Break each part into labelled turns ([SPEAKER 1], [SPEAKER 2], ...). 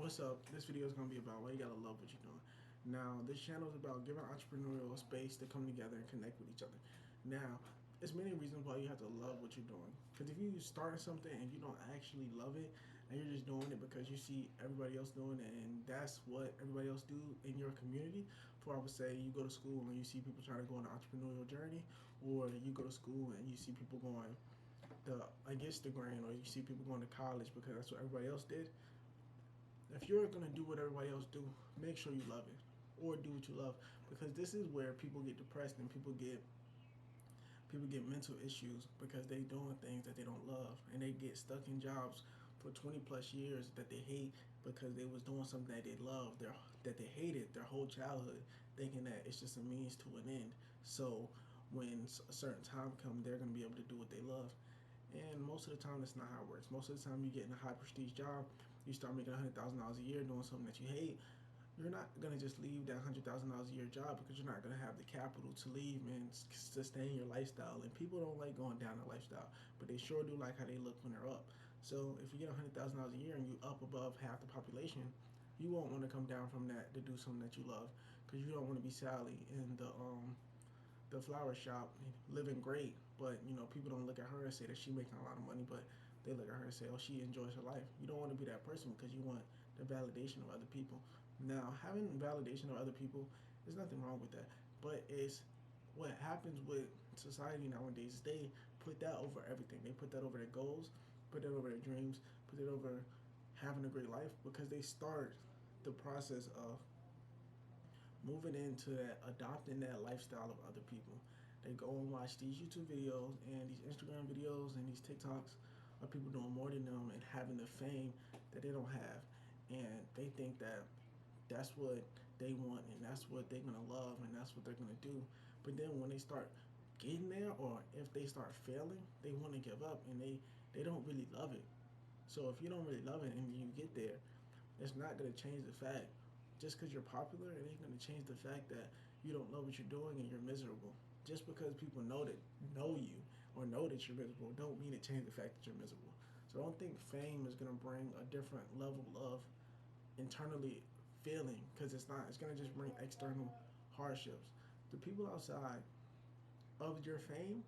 [SPEAKER 1] What's up? This video is going to be about why you gotta love what you're doing. Now, this channel is about giving entrepreneurial space to come together and connect with each other. Now, there's many reasons why you have to love what you're doing. Because if you start something and you don't actually love it, and you're just doing it because you see everybody else doing it, and that's what everybody else do in your community. For I would say, you go to school and you see people trying to go on an entrepreneurial journey, or you go to school and you see people going the against the grain, or you see people going to college because that's what everybody else did. If you're gonna do what everybody else do, make sure you love it or do what you love, because this is where people get depressed and people get mental issues because they doing things that they don't love, and they get stuck in jobs for 20 plus years that they hate because they was doing something that they love, that they hated their whole childhood, thinking that it's just a means to an end. So when a certain time comes, they're gonna be able to do what they love. And most of the time, that's not how it works. Most of the time, you get in a high prestige job, you start making $100,000 a year doing something that you hate. You're not gonna just leave that $100,000 a year job, because you're not gonna have the capital to leave and sustain your lifestyle. And people don't like going down the lifestyle, but they sure do like how they look when they're up. So if you get $100,000 a year and you up above half the population, you won't want to come down from that to do something that you love, because you don't want to be Sally in the flower shop living great, but people don't look at her and say that she making a lot of money, but they look at her and say, oh, she enjoys her life. You don't want to be that person, because you want the validation of other people. Now, having validation of other people, there's nothing wrong with that, but it's what happens with society nowadays is they put that over everything. They put that over their goals, put that over their dreams, put it over having a great life, because they start the process of moving into that, adopting that lifestyle of other people. They go and watch these YouTube videos and these Instagram videos and these TikToks of people doing more than them and having the fame that they don't have, and they think that that's what they want and that's what they're gonna love and that's what they're gonna do. But then when they start getting there, or if they start failing, they want to give up, and they don't really love it. So if you don't really love it and you get there, it's not gonna change the fact, just because you're popular, it ain't gonna change the fact that you don't know what you're doing and you're miserable. Just because people know you or know that you're miserable, don't mean it change the fact that you're miserable. So I don't think fame is gonna bring a different level of internally feeling, because it's not. It's gonna just bring external hardships. The people outside of your fame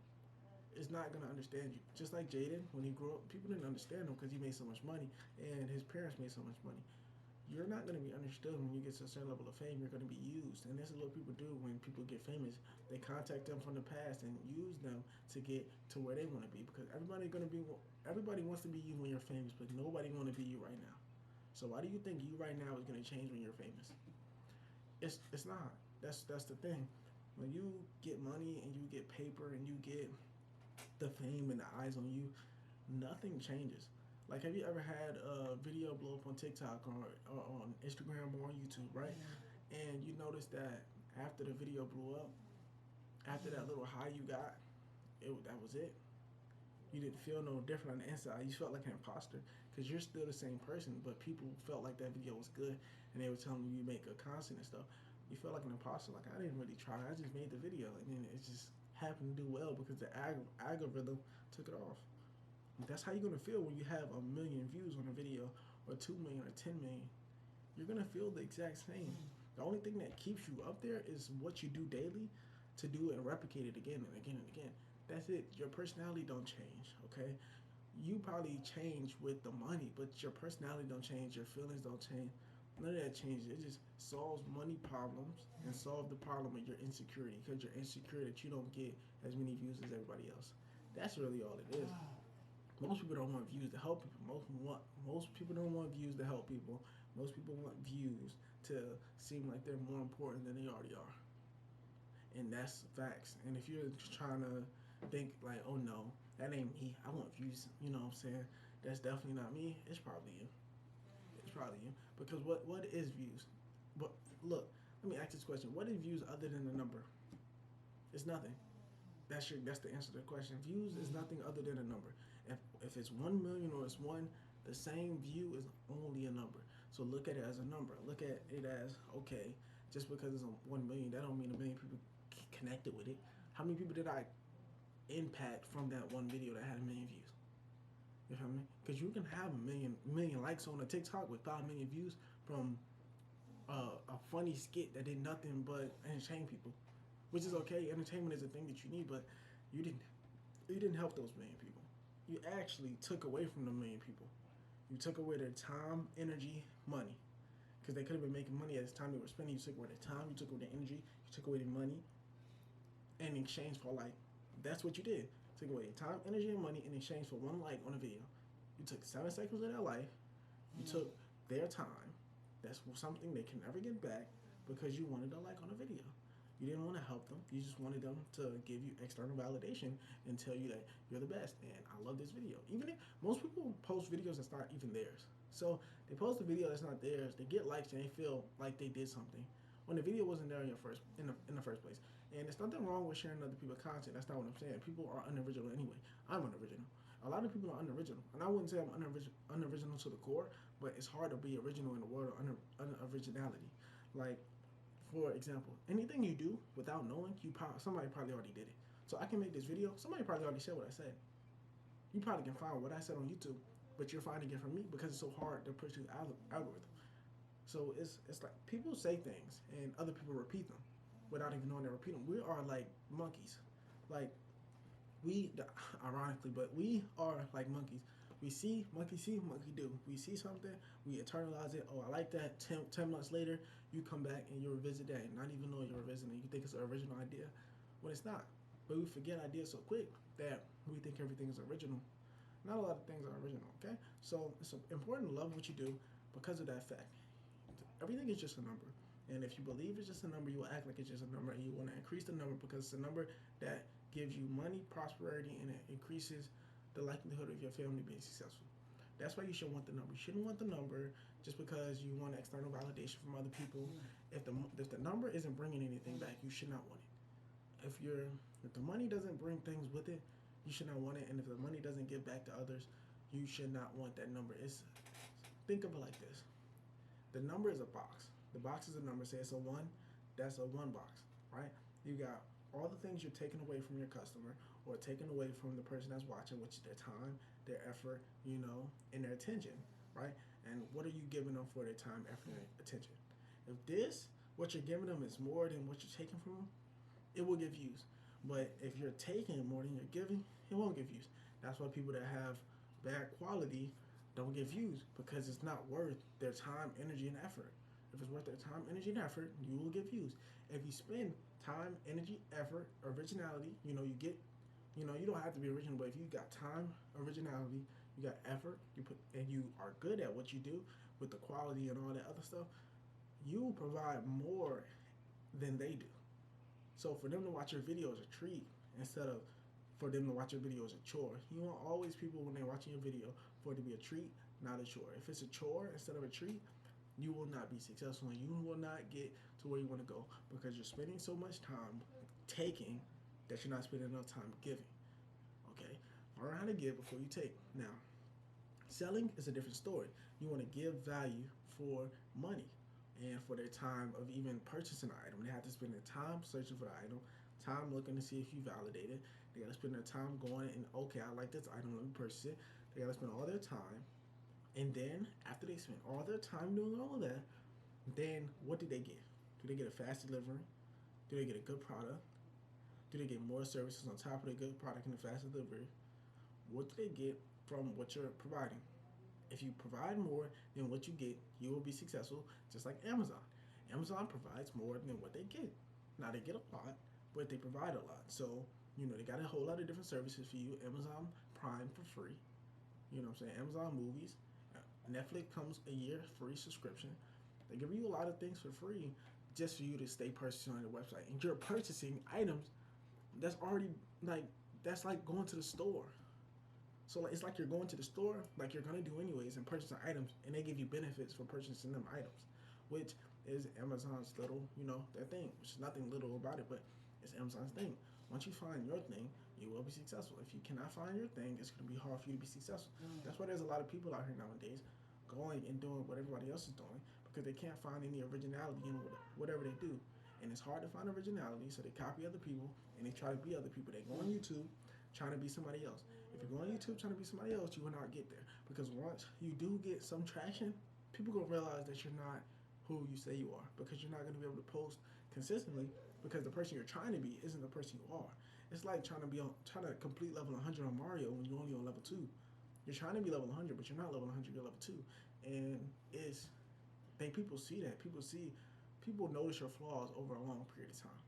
[SPEAKER 1] is not gonna understand you. Just like Jaden, when he grew up, people didn't understand him because he made so much money and his parents made so much money. You're not going to be understood when you get to a certain level of fame. You're going to be used, and this is what people do when people get famous. They contact them from the past and use them to get to where they want to be, because everybody wants to be you when you're famous, but nobody want to be you right now. So why do you think you right now is going to change when you're famous? It's not. That's the thing. When you get money and you get paper and you get the fame and the eyes on you, nothing changes. Like, have you ever had a video blow up on TikTok or on Instagram or on YouTube, right? And you notice that after the video blew up, after that little high you got, that was it. You didn't feel no different on the inside. You felt like an imposter, because you're still the same person, but people felt like that video was good, and they were telling you make a content and stuff. You felt like an imposter. Like, I didn't really try. I just made the video, and then it just happened to do well because the algorithm took it off. That's how you're gonna feel when you have 1 million views on a video, or 2 million, or 10 million. You're gonna feel the exact same. The only thing that keeps you up there is what you do daily to do it and replicate it again and again and again. That's it. Your personality don't change, okay? You probably change with the money, but your personality don't change. Your feelings don't change. None of that changes. It just solves money problems and solve the problem of your insecurity, because you're insecure that you don't get as many views as everybody else. That's really all it is. Most people don't want views to help people. Most people don't want views to help people. Most people want views to seem like they're more important than they already are. And that's facts. And if you're trying to think like, oh no, that ain't me, I want views, you know what I'm saying? That's definitely not me. It's probably you. It's probably you. Because what is views? But look, let me ask this question. What is views other than a number? It's nothing. That's the answer to the question. Views is nothing other than a number. If it's 1 million or it's one, the same view is only a number. So look at it as a number. Look at it as, okay, just because it's 1 million, that don't mean 1 million people connected with it. How many people did I impact from that one video that had 1 million views? You feel me? Because you can have a million likes on a TikTok with 5 million views from a funny skit that did nothing but entertain people, which is okay. Entertainment is a thing that you need, but you didn't you didn't help those million people. You actually took away from the million people. You took away their time, energy, money, because they could have been making money at this time they were spending. You took away their time, you took away their energy, you took away their money, in exchange for like, that's what you did. Took away time, energy, and money in exchange for one like on a video. You took 7 seconds of their life. You took their time. That's something they can never get back because you wanted a like on a video. You didn't want to help them. You just wanted them to give you external validation and tell you that you're the best. And I love this video. Even if most people post videos that's not even theirs. So they post a video that's not theirs. They get likes and they feel like they did something when the video wasn't there in the first place. And there's nothing wrong with sharing other people's content. That's not what I'm saying. People are unoriginal anyway. I'm unoriginal. A lot of people are unoriginal, and I wouldn't say I'm unoriginal to the core, but it's hard to be original in the world of unoriginality. Like, for example, anything you do without knowing, somebody probably already did it. So I can make this video. Somebody probably already said what I said. You probably can find what I said on YouTube, but you're finding it from me because it's so hard to push through the algorithm. So it's like people say things and other people repeat them without even knowing they repeat them. We are like monkeys. Like we, ironically, but we are like monkeys. We see, monkey do. We see something, we internalize it. Oh, I like that. 10 months later, you come back and you revisit that, and not even know you're revisiting. You think it's an original idea when it's not. But we forget ideas so quick that we think everything is original. Not a lot of things are original. Okay, so it's important to love what you do because of that fact. Everything is just a number. And if you believe it's just a number, you will act like it's just a number, and you want to increase the number because it's a number that gives you money, prosperity, and it increases the likelihood of your family being successful. That's why you should want the number. You shouldn't want the number just because you want external validation from other people. If the number isn't bringing anything back, you should not want it. If the money doesn't bring things with it, you should not want it. And if the money doesn't give back to others, you should not want that number. Think of it like this: the number is a box. The box is a number. Say it's a one. That's a one box, right? You got all the things you're taking away from your customer or taking away from the person that's watching, which is their time, their effort, and their attention, right? And what are you giving them for their time, effort, and attention? If what you're giving them is more than what you're taking from them, it will get views. But if you're taking more than you're giving, it won't get views. That's why people that have bad quality don't get views because it's not worth their time, energy, and effort. If it's worth their time, energy, and effort, you will get views. If you spend time, energy, effort, originality, you don't have to be original, but if you got time, originality, you got effort, and you are good at what you do with the quality and all that other stuff, you will provide more than they do. So for them to watch your video as a treat instead of for them to watch your video as a chore, you want always people when they're watching your video for it to be a treat, not a chore. If it's a chore instead of a treat, you will not be successful and you will not get to where you want to go because you're spending so much time taking that you're not spending enough time giving. Okay? Learn how to give before you take. Now, selling is a different story. You want to give value for money and for their time of even purchasing an item. They have to spend their time searching for the item, time looking to see if you validate it. They got to spend their time going and, okay, I like this item, let me purchase it. They got to spend all their time. And then, after they spend all their time doing all of that, then what do they get? Do they get a fast delivery? Do they get a good product? Do they get more services on top of the good product and the fast delivery? What do they get from what you're providing? If you provide more than what you get, you will be successful, just like Amazon. Amazon provides more than what they get. Now, they get a lot, but they provide a lot. So, they got a whole lot of different services for you. Amazon Prime for free. You know what I'm saying? Amazon Movies. Netflix comes a year free subscription. They give you a lot of things for free just for you to stay purchasing on the website. And you're purchasing items that's already that's like going to the store. So it's like you're going to the store like you're gonna do anyways and purchasing items, and they give you benefits for purchasing them items, which is Amazon's little, their thing. Which is nothing little about it, but it's Amazon's thing. Once you find your thing, you will be successful. If you cannot find your thing, it's going to be hard for you to be successful. That's why there's a lot of people out here nowadays going and doing what everybody else is doing because they can't find any originality in whatever they do. And it's hard to find originality, so they copy other people and they try to be other people. They go on YouTube, trying to be somebody else. If you go on YouTube trying to be somebody else, you will not get there. Because once you do get some traction, people gonna realize that you're not who you say you are. Because you're not gonna be able to post consistently because the person you're trying to be isn't the person you are. It's like trying to complete level 100 on Mario when you're only on level 2. You're trying to be level 100, but you're not level 100. You're level 2, and people see that. People notice your flaws over a long period of time.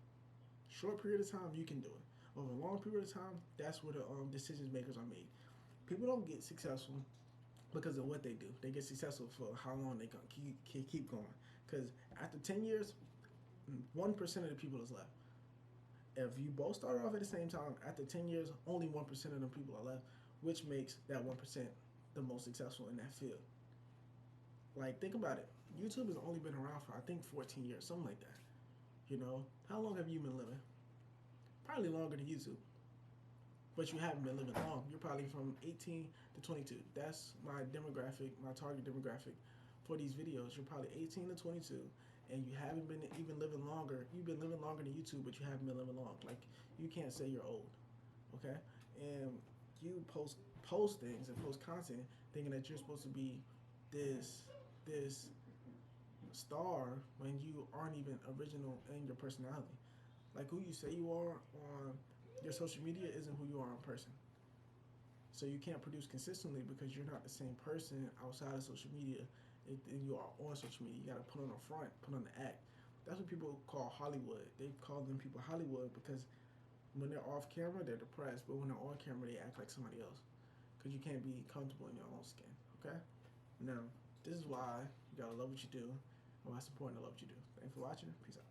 [SPEAKER 1] Short period of time, you can do it. Over a long period of time, that's where the decisions makers are made. People don't get successful because of what they do. They get successful for how long they can keep going. Because after 10 years, 1% of the people is left. If you both start off at the same time, after 10 years, only 1% of the people are left, which makes that 1% the most successful in that field. Like, think about it. YouTube has only been around for, I think, 14 years, something like that. You know, how long have you been living? Probably longer than YouTube. But you haven't been living long. You're probably from 18 to 22. That's my demographic, my target demographic for these videos. You're probably 18 to 22, and you haven't been even living longer. You've been living longer than YouTube, but you haven't been living long. Like, you can't say you're old, okay? And you post things and post content thinking that you're supposed to be this star when you aren't even original in your personality. Like, who you say you are on your social media isn't who you are in person. So you can't produce consistently because you're not the same person outside of social media than you are on social media. You got to put on a front, put on the act. That's what people call Hollywood. They call them people Hollywood because when they're off camera, they're depressed, but when they're on camera, they act like somebody else because you can't be comfortable in your own skin. Okay? Now, this is why you gotta love what you do, and why it's important to love what you do. Thanks for watching. Peace out.